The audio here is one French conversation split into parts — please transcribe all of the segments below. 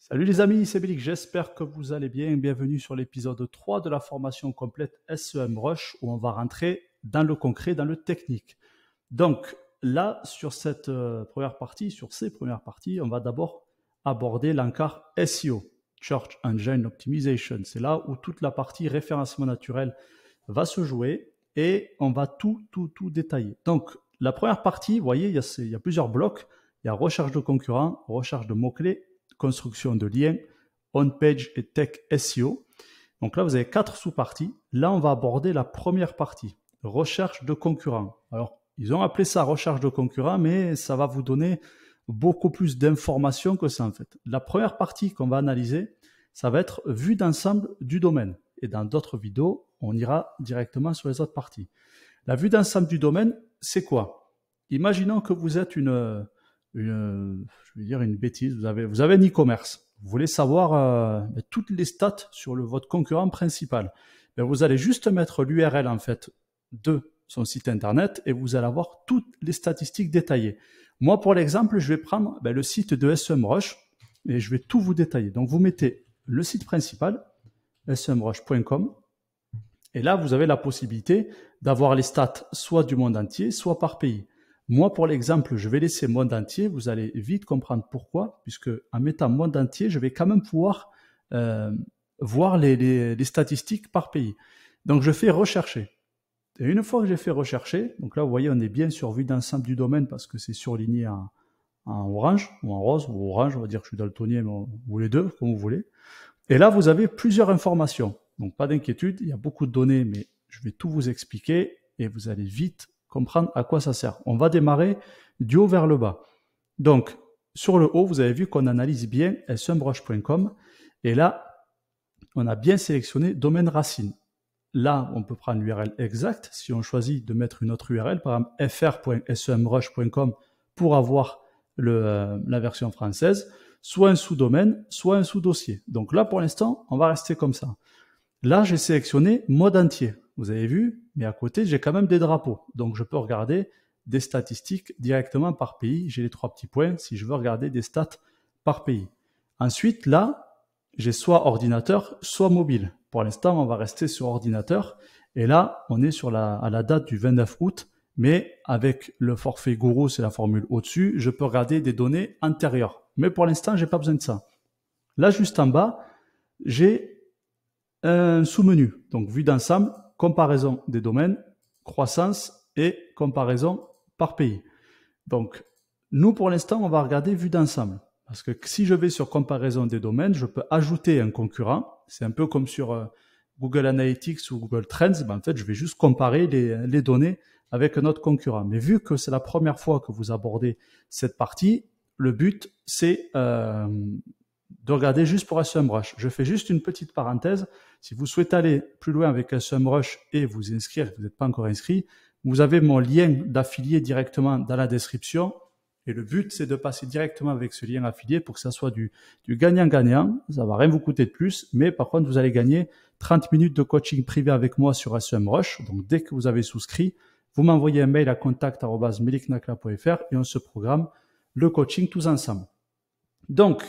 Salut les amis, c'est Bélic, j'espère que vous allez bien. Bienvenue sur l'épisode 3 de la formation complète SEMrush où on va rentrer dans le concret, dans le technique. Donc là, sur cette première partie, sur ces premières parties, on va d'abord aborder l'encart SEO, Search Engine Optimization. C'est là où toute la partie référencement naturel va se jouer et on va tout détailler. Donc la première partie, vous voyez, il y a plusieurs blocs. Il y a recherche de concurrents, recherche de mots-clés, construction de liens, on-page et tech SEO. Donc là, vous avez 4 sous-parties. Là, on va aborder la première partie, recherche de concurrents. Alors, ils ont appelé ça recherche de concurrents, mais ça va vous donner beaucoup plus d'informations que ça en fait. La première partie qu'on va analyser, ça va être vue d'ensemble du domaine. Et dans d'autres vidéos, on ira directement sur les autres parties. La vue d'ensemble du domaine, c'est quoi? Imaginons que vous êtes je vais dire une bêtise, vous avez un e-commerce, vous voulez savoir toutes les stats sur votre concurrent principal. Vous allez juste mettre l'URL en fait de son site internet et vous allez avoir toutes les statistiques détaillées. Moi, pour l'exemple, je vais prendre le site de SEMrush et je vais tout vous détailler. Donc, vous mettez le site principal, semrush.com, et là, vous avez la possibilité d'avoir les stats soit du monde entier, soit par pays. Moi, pour l'exemple, je vais laisser monde entier. Vous allez vite comprendre pourquoi, puisque en mettant monde entier, je vais quand même pouvoir voir les statistiques par pays. Donc, je fais rechercher. Et une fois que j'ai fait rechercher, donc là, vous voyez, on est bien sur vue d'ensemble du domaine parce que c'est surligné en orange ou en rose ou orange. On va dire que je suis daltonien, mais ou les deux, comme vous voulez. Et là, vous avez plusieurs informations. Donc, pas d'inquiétude, il y a beaucoup de données, mais je vais tout vous expliquer et vous allez vite comprendre à quoi ça sert. On va démarrer du haut vers le bas. Donc, sur le haut, vous avez vu qu'on analyse bien semrush.com et là, on a bien sélectionné domaine racine. Là, on peut prendre l'URL exacte. Si on choisit de mettre une autre URL, par exemple fr.semrush.com pour avoir la version française, soit un sous-domaine, soit un sous-dossier. Donc là, pour l'instant, on va rester comme ça. Là, j'ai sélectionné mode entier. Vous avez vu, mais à côté, j'ai quand même des drapeaux. Donc, je peux regarder des statistiques directement par pays. J'ai les 3 petits points si je veux regarder des stats par pays. Ensuite, là, j'ai soit ordinateur, soit mobile. Pour l'instant, on va rester sur ordinateur. Et là, on est à la date du 29 août. Mais avec le forfait Gourou, c'est la formule au-dessus, je peux regarder des données antérieures. Mais pour l'instant, j'ai pas besoin de ça. Là, juste en bas, j'ai un sous-menu. Donc, vue d'ensemble, comparaison des domaines, croissance et comparaison par pays. Donc, nous, pour l'instant, on va regarder vue d'ensemble. Parce que si je vais sur comparaison des domaines, je peux ajouter un concurrent. C'est un peu comme sur Google Analytics ou Google Trends. En fait, je vais juste comparer les données avec un autre concurrent. Mais vu que c'est la première fois que vous abordez cette partie, le but, c'est de regarder juste pour SEMrush. Je fais juste une petite parenthèse. Si vous souhaitez aller plus loin avec SEMrush et vous inscrire, vous n'êtes pas encore inscrit, vous avez mon lien d'affilié directement dans la description. Et le but, c'est de passer directement avec ce lien affilié pour que ça soit du gagnant-gagnant. Ça va rien vous coûter de plus, mais par contre, vous allez gagner 30 minutes de coaching privé avec moi sur SEMrush. Donc, dès que vous avez souscrit, vous m'envoyez un mail à contact@meliknakla.fr et on se programme le coaching tous ensemble. Donc,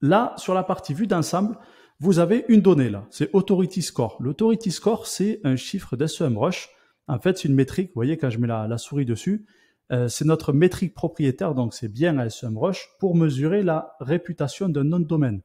là, sur la partie vue d'ensemble, vous avez une donnée là, c'est Authority Score. L'Authority Score, c'est un chiffre d'SEMrush. En fait, c'est une métrique, vous voyez quand je mets la souris dessus, c'est notre métrique propriétaire, donc c'est bien à SEMrush, pour mesurer la réputation d'un nom de domaine.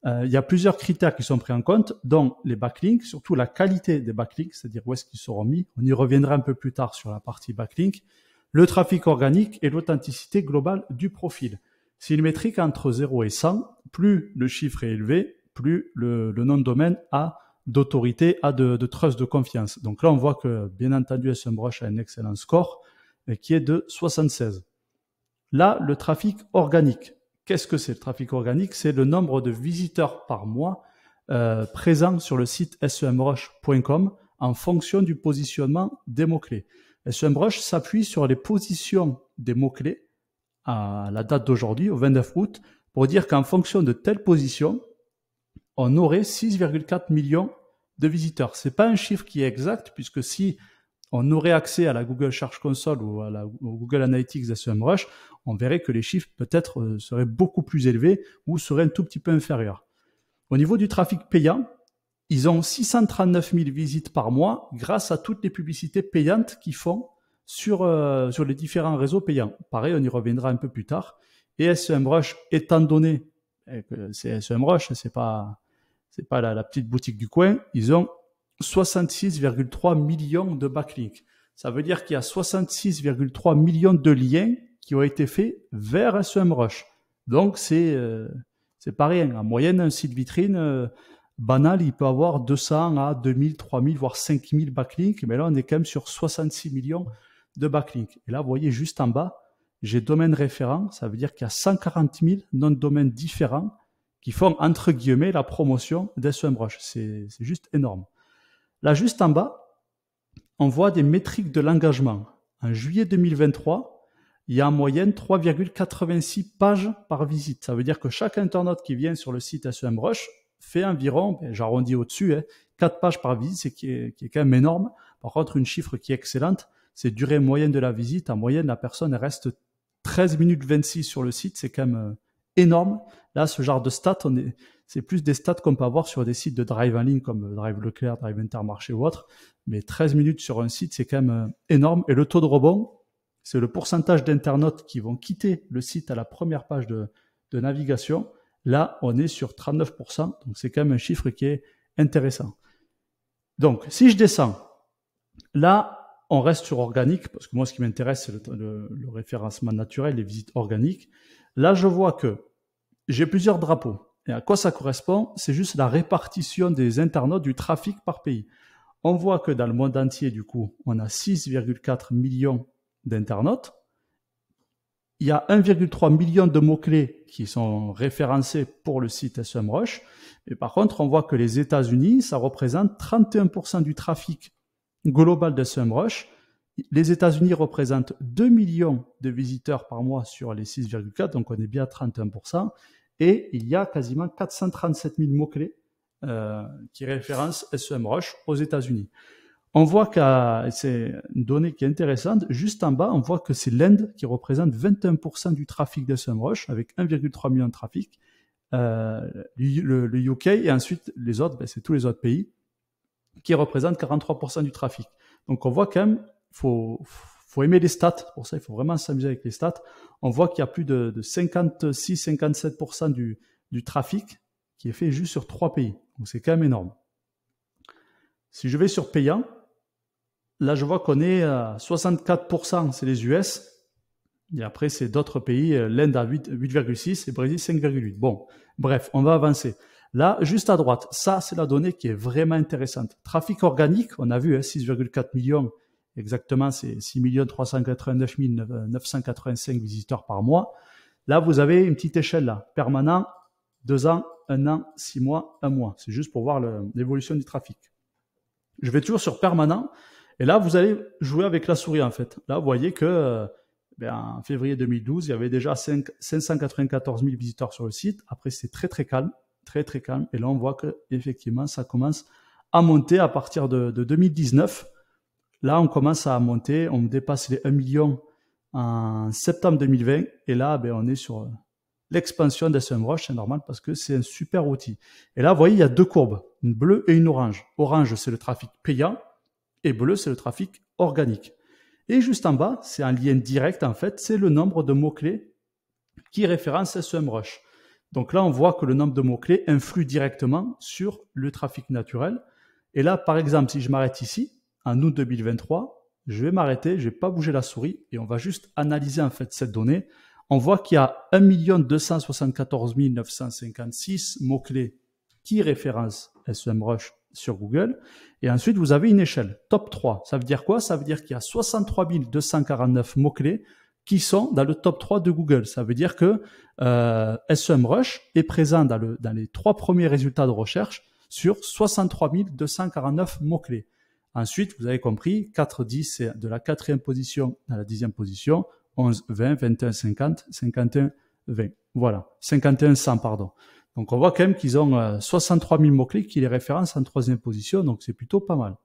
Il y a plusieurs critères qui sont pris en compte, dont les backlinks, surtout la qualité des backlinks, c'est-à-dire où est-ce qu'ils seront mis. On y reviendra un peu plus tard sur la partie backlink. Le trafic organique et l'authenticité globale du profil. C'est une métrique entre 0 et 100. Plus le chiffre est élevé, plus le nom de domaine a d'autorité, a de trust, de confiance. Donc là, on voit que, bien entendu, SEMrush a un excellent score qui est de 76. Là, le trafic organique. Qu'est-ce que c'est le trafic organique? C'est le nombre de visiteurs par mois présents sur le site semrush.com en fonction du positionnement des mots-clés. SEMrush s'appuie sur les positions des mots-clés à la date d'aujourd'hui, au 29 août, pour dire qu'en fonction de telle position, on aurait 6,4 millions de visiteurs. C'est pas un chiffre qui est exact, puisque si on aurait accès à la Google Search Console ou au Google Analytics SEMrush, on verrait que les chiffres peut-être seraient beaucoup plus élevés ou seraient un tout petit peu inférieurs. Au niveau du trafic payant, ils ont 639 000 visites par mois grâce à toutes les publicités payantes qu'ils font sur les différents réseaux payants. Pareil, on y reviendra un peu plus tard. Et SEMrush, étant donné que c'est SEMrush, c'est pas la petite boutique du coin, ils ont 66,3 millions de backlinks. Ça veut dire qu'il y a 66,3 millions de liens qui ont été faits vers SEMrush. Donc c'est pas rien. En moyenne, un site vitrine banal, il peut avoir 200 à 2000, 3000, voire 5000 backlinks. Mais là, on est quand même sur 66 millions de backlinks. Et là, vous voyez juste en bas, j'ai domaine référent. Ça veut dire qu'il y a 140 000 noms de domaines différents qui font, entre guillemets, la promotion d'SEMrush. C'est juste énorme. Là, juste en bas, on voit des métriques de l'engagement. En juillet 2023, il y a en moyenne 3,86 pages par visite. Ça veut dire que chaque internaute qui vient sur le site SEMrush fait environ, j'arrondis au-dessus, 4 pages par visite, c'est qui est quand même énorme. Par contre, une chiffre qui est excellente, c'est durée moyenne de la visite. En moyenne, la personne reste 13 minutes 26 sur le site. C'est quand même énorme. Là, ce genre de stats, c'est plus des stats qu'on peut avoir sur des sites de drive en ligne comme Drive Leclerc, Drive Intermarché ou autre. Mais 13 minutes sur un site, c'est quand même énorme. Et le taux de rebond, c'est le pourcentage d'internautes qui vont quitter le site à la première page de navigation. Là, on est sur 39%. Donc, c'est quand même un chiffre qui est intéressant. Donc, si je descends, là, on reste sur organique, parce que moi, ce qui m'intéresse, c'est le référencement naturel, les visites organiques. Là, je vois que j'ai plusieurs drapeaux. Et à quoi ça correspond? C'est juste la répartition des internautes, du trafic par pays. On voit que dans le monde entier, du coup, on a 6,4 millions d'internautes. Il y a 1,3 million de mots-clés qui sont référencés pour le site SEMrush. Et par contre, on voit que les États-Unis, ça représente 31% du trafic global de SEMrush. Les États-Unis représentent 2 millions de visiteurs par mois sur les 6,4, donc on est bien à 31%. Et il y a quasiment 437 000 mots-clés qui référencent SEMrush aux États-Unis. On voit que c'est une donnée qui est intéressante. Juste en bas, on voit que c'est l'Inde qui représente 21% du trafic de SEMrush avec 1,3 million de trafic. Le UK et ensuite les autres, c'est tous les autres pays qui représentent 43% du trafic. Donc on voit quand même, faut aimer les stats. Pour ça, il faut vraiment s'amuser avec les stats. On voit qu'il y a plus de 56-57% du trafic qui est fait juste sur 3 pays. Donc c'est quand même énorme. Si je vais sur payant, là je vois qu'on est à 64%, c'est les US. Et après, c'est d'autres pays, l'Inde à 8,6 et le Brésil 5,8. Bon, bref, on va avancer. Là, juste à droite, ça, c'est la donnée qui est vraiment intéressante. Trafic organique, on a vu 6,4 millions, exactement, c'est 6 389 985 visiteurs par mois. Là, vous avez une petite échelle là, permanent, 2 ans, 1 an, 6 mois, 1 mois. C'est juste pour voir l'évolution du trafic. Je vais toujours sur permanent, et là, vous allez jouer avec la souris en fait. Là, vous voyez que en février 2012, il y avait déjà 594 000 visiteurs sur le site. Après, c'est très calme. Très calme. Et là, on voit que effectivement, ça commence à monter à partir de 2019. Là, on commence à monter. On dépasse les 1 million en septembre 2020. Et là, on est sur l'expansion d'SEMrush. C'est normal parce que c'est un super outil. Et là, vous voyez, il y a 2 courbes, une bleue et une orange. Orange, c'est le trafic payant. Et bleu, c'est le trafic organique. Et juste en bas, c'est un lien direct, en fait. C'est le nombre de mots-clés qui référencent SEMrush. Donc là, on voit que le nombre de mots-clés influe directement sur le trafic naturel. Et là, par exemple, si je m'arrête ici, en août 2023, je vais m'arrêter, je ne vais pas bouger la souris et on va juste analyser en fait cette donnée. On voit qu'il y a 1 274 956 mots-clés qui référencent SEMrush sur Google. Et ensuite, vous avez une échelle, top 3. Ça veut dire quoi? Ça veut dire qu'il y a 63 249 mots-clés qui sont dans le top 3 de Google. Ça veut dire que SEMrush est présent dans les 3 premiers résultats de recherche sur 63 249 mots-clés. Ensuite, vous avez compris, 4, 10, c'est de la 4e position à la 10e position, 11, 20, 21, 50, 51, 20. Voilà, 51, 100, pardon. Donc, on voit quand même qu'ils ont 63 000 mots-clés qui les référencent en 3e position, donc c'est plutôt pas mal.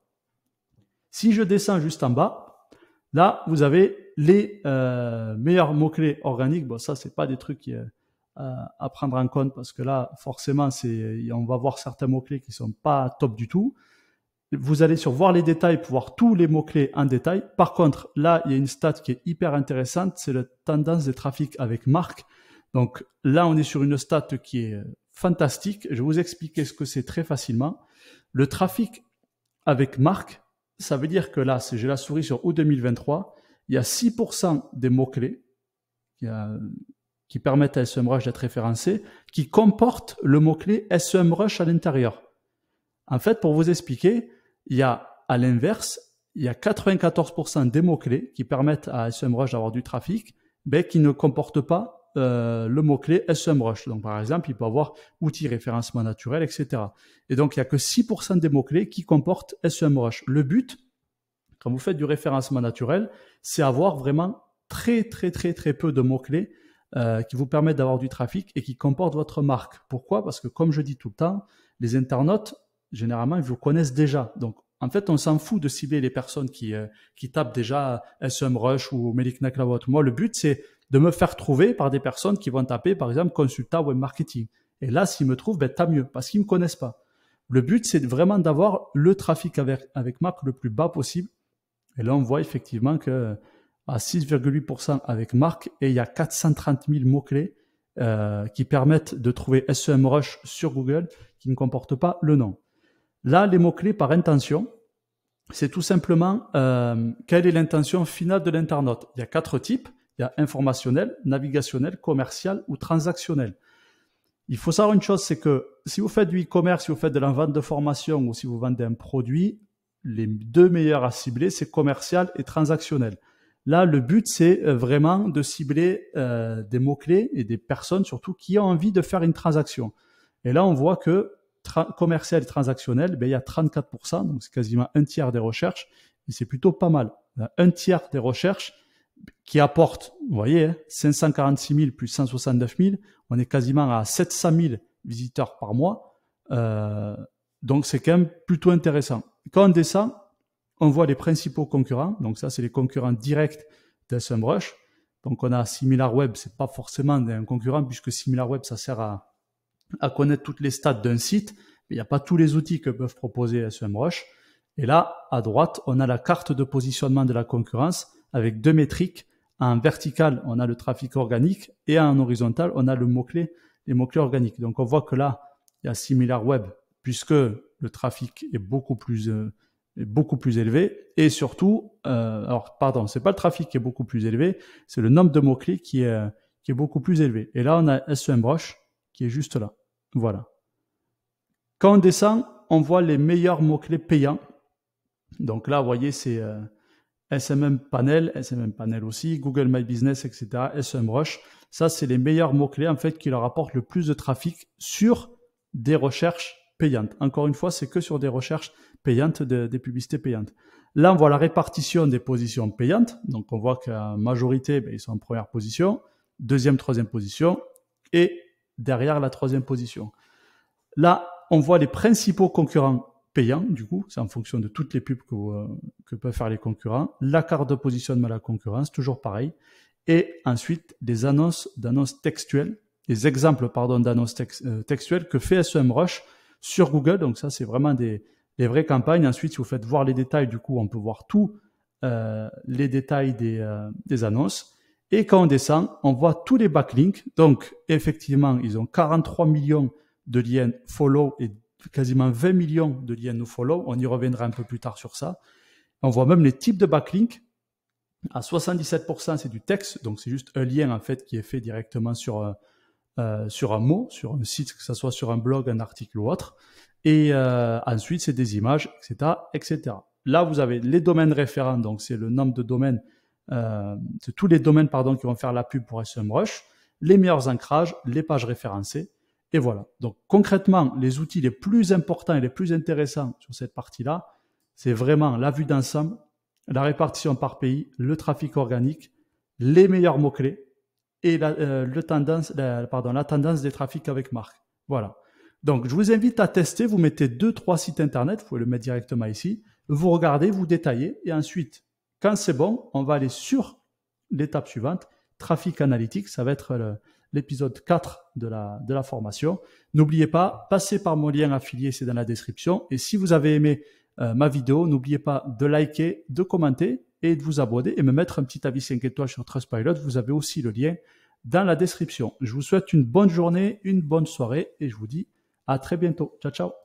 Si je descends juste en bas, là, vous avez les meilleurs mots-clés organiques. Bon, ça, c'est pas des trucs à prendre en compte parce que là, forcément, on va voir certains mots-clés qui sont pas top du tout. Vous allez sur voir les détails pour voir tous les mots-clés en détail. Par contre, là, il y a une stat qui est hyper intéressante, c'est la tendance des trafics avec marque. Donc là, on est sur une stat qui est fantastique. Je vais vous expliquer ce que c'est très facilement. Le trafic avec marque, ça veut dire que là, si j'ai la souris sur août 2023, il y a 6% des mots-clés qui permettent à SEMrush d'être référencés, qui comportent le mot-clé SEMrush à l'intérieur. En fait, pour vous expliquer, il y a à l'inverse, il y a 94% des mots-clés qui permettent à SEMrush d'avoir du trafic, mais qui ne comportent pas le mot-clé SEMrush. Donc, par exemple, il peut avoir outils référencement naturel, etc. Et donc, il n'y a que 6% des mots-clés qui comportent SEMrush. Le but, quand vous faites du référencement naturel, c'est avoir vraiment très peu de mots-clés qui vous permettent d'avoir du trafic et qui comportent votre marque. Pourquoi? Parce que, comme je dis tout le temps, les internautes, généralement, ils vous connaissent déjà. Donc, en fait, on s'en fout de cibler les personnes qui tapent déjà SEMrush ou Melik Naklawat. Moi, le but, c'est de me faire trouver par des personnes qui vont taper, par exemple, consultant web marketing. Et là, s'ils me trouvent, ben, tant mieux, parce qu'ils me connaissent pas. Le but, c'est vraiment d'avoir le trafic avec marque le plus bas possible. Et là, on voit effectivement que à 6,8% avec marque et il y a 430 000 mots-clés qui permettent de trouver SEMrush sur Google qui ne comportent pas le nom. Là, les mots-clés par intention, c'est tout simplement quelle est l'intention finale de l'internaute. Il y a 4 types. Il y a informationnel, navigationnel, commercial ou transactionnel. Il faut savoir une chose, c'est que si vous faites du e-commerce, si vous faites de la vente de formation ou si vous vendez un produit, les deux meilleurs à cibler, c'est commercial et transactionnel. Là, le but, c'est vraiment de cibler des mots-clés et des personnes surtout qui ont envie de faire une transaction. Et là, on voit que commercial et transactionnel, ben, il y a 34%, donc c'est quasiment un tiers des recherches, et c'est plutôt pas mal. Un tiers des recherches qui apportent, vous voyez, hein, 546 000 plus 169 000, on est quasiment à 700 000 visiteurs par mois, donc c'est quand même plutôt intéressant. Quand on descend, on voit les principaux concurrents, donc ça c'est les concurrents directs de SEMrush. Donc on a SimilarWeb, c'est pas forcément un concurrent puisque SimilarWeb ça sert à connaître toutes les stats d'un site, mais il n'y a pas tous les outils que peuvent proposer SEMrush. Et là, à droite, on a la carte de positionnement de la concurrence avec deux métriques. En vertical, on a le trafic organique et en horizontal, on a les mots-clés organiques. Donc on voit que là, il y a SimilarWeb puisque le trafic est beaucoup plus élevé et surtout, c'est pas le trafic qui est beaucoup plus élevé, c'est le nombre de mots-clés qui est beaucoup plus élevé. Et là, on a SEMrush qui est juste là. Voilà. Quand on descend, on voit les meilleurs mots-clés payants. Donc là, vous voyez, c'est SMM Panel aussi, Google My Business, etc., SEMrush. Ça, c'est les meilleurs mots-clés, en fait, qui leur apportent le plus de trafic sur des recherches payantes. Encore une fois, c'est que sur des recherches payantes, des publicités payantes. Là, on voit la répartition des positions payantes. Donc, on voit qu'en majorité, ils sont en première position, deuxième, troisième position, et derrière la troisième position. Là, on voit les principaux concurrents payants, du coup, c'est en fonction de toutes les pubs que peuvent faire les concurrents. La carte de positionnement à la concurrence, toujours pareil. Et ensuite, les annonces textuelles, les exemples, d'annonces textuelles que fait SEMrush sur Google. Donc ça, c'est vraiment des vraies campagnes. Ensuite, si vous faites voir les détails, du coup, on peut voir tous les détails des annonces. Et quand on descend, on voit tous les backlinks. Donc, effectivement, ils ont 43 millions de liens follow et quasiment 20 millions de liens no follow. On y reviendra un peu plus tard sur ça. On voit même les types de backlinks. À 77%, c'est du texte. Donc, c'est juste un lien, en fait, qui est fait directement sur un mot, sur un site, que ce soit sur un blog, un article ou autre. Et ensuite, c'est des images, etc., etc. Là, vous avez les domaines référents. Donc, c'est le nombre de domaines. C'est tous les domaines qui vont faire la pub pour SEMrush, les meilleurs ancrages, les pages référencées, et voilà. Donc concrètement, les outils les plus importants et les plus intéressants sur cette partie-là, c'est vraiment la vue d'ensemble, la répartition par pays, le trafic organique, les meilleurs mots-clés et la tendance des trafics avec marque. Voilà. Donc je vous invite à tester, vous mettez 2-3 sites internet, vous pouvez le mettre directement ici. Vous regardez, vous détaillez et ensuite, quand c'est bon, on va aller sur l'étape suivante, Traffic Analytics. Ça va être l'épisode 4 de la formation. N'oubliez pas, passez par mon lien affilié, c'est dans la description. Et si vous avez aimé ma vidéo, n'oubliez pas de liker, de commenter et de vous abonner et me mettre un petit avis 5 étoiles sur Trustpilot. Vous avez aussi le lien dans la description. Je vous souhaite une bonne journée, une bonne soirée et je vous dis à très bientôt. Ciao, ciao.